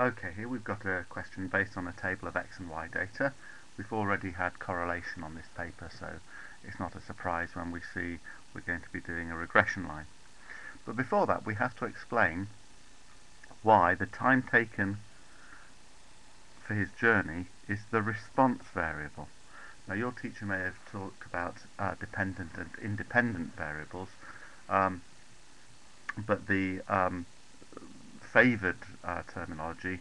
Okay, here we've got a question based on a table of x and y data. We've already had correlation on this paper, so it's not a surprise when we see we're going to be doing a regression line. But before that, we have to explain why the time taken for his journey is the response variable. Now, your teacher may have talked about dependent and independent variables, but the favoured terminology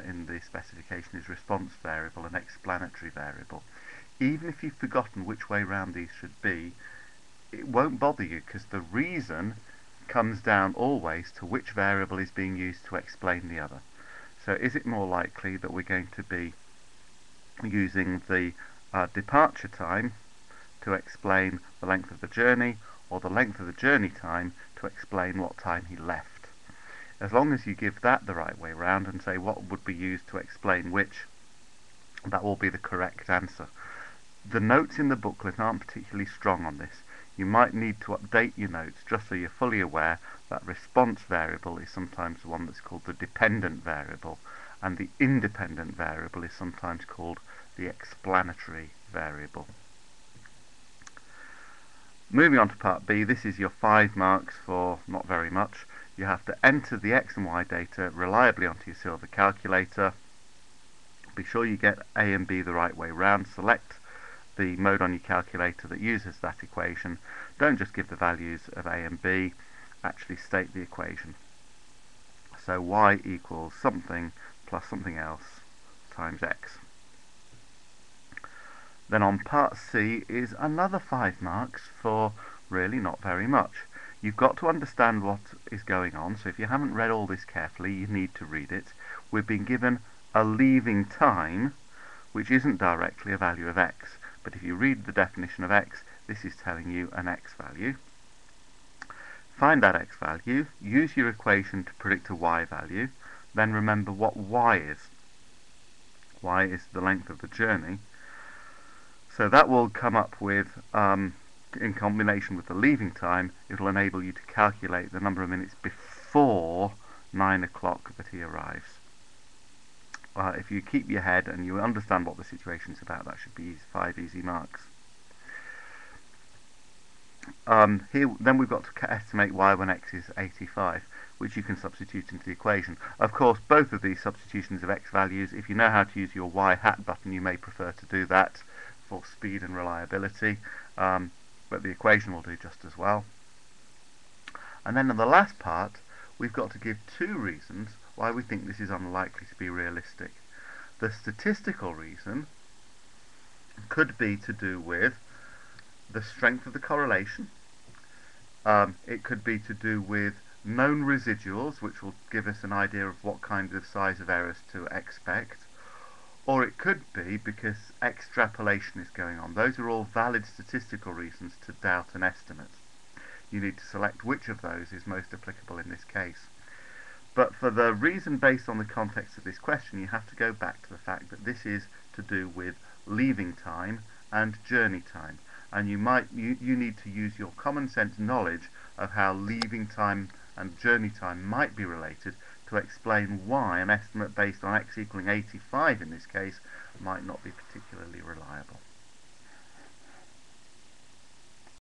in the specification is response variable and explanatory variable. Even if you've forgotten which way round these should be, it won't bother you, because the reason comes down always to which variable is being used to explain the other. So is it more likely that we're going to be using the departure time to explain the length of the journey, or the length of the journey time to explain what time he left? As long as you give that the right way round and say what would be used to explain which, that will be the correct answer. The notes in the booklet aren't particularly strong on this. You might need to update your notes just so you're fully aware that response variable is sometimes the one that's called the dependent variable, and the independent variable is sometimes called the explanatory variable. Moving on to part B, this is your 5 marks for not very much. You have to enter the x and y data reliably onto your silver calculator. Be sure you get A and B the right way round. Select the mode on your calculator that uses that equation. Don't just give the values of A and B, actually state the equation. So y equals something plus something else times x. Then on part C is another 5 marks for really not very much. You've got to understand what is going on, so if you haven't read all this carefully, you need to read it. We've been given a leaving time, which isn't directly a value of x, but if you read the definition of x, this is telling you an x value. Find that x value, use your equation to predict a y value, then remember what y is. Y is the length of the journey. So that will come up with, in combination with the leaving time, it will enable you to calculate the number of minutes before 9 o'clock that he arrives. If you keep your head and you understand what the situation is about, that should be 5 easy marks. Here, then we've got to estimate y when x is 85, which you can substitute into the equation. Of course, both of these substitutions of x values, if you know how to use your y hat button, you may prefer to do that for speed and reliability, but the equation will do just as well. And then in the last part, we've got to give 2 reasons why we think this is unlikely to be realistic. The statistical reason could be to do with the strength of the correlation. It could be to do with known residuals, which will give us an idea of what kind of size of errors to expect. Or it could be because extrapolation is going on. Those are all valid statistical reasons to doubt an estimate. You need to select which of those is most applicable in this case. But for the reason based on the context of this question, you have to go back to the fact that this is to do with leaving time and journey time. And you need to use your common sense knowledge of how leaving time and journey time might be related to explain why an estimate based on x equaling 85 in this case might not be particularly reliable.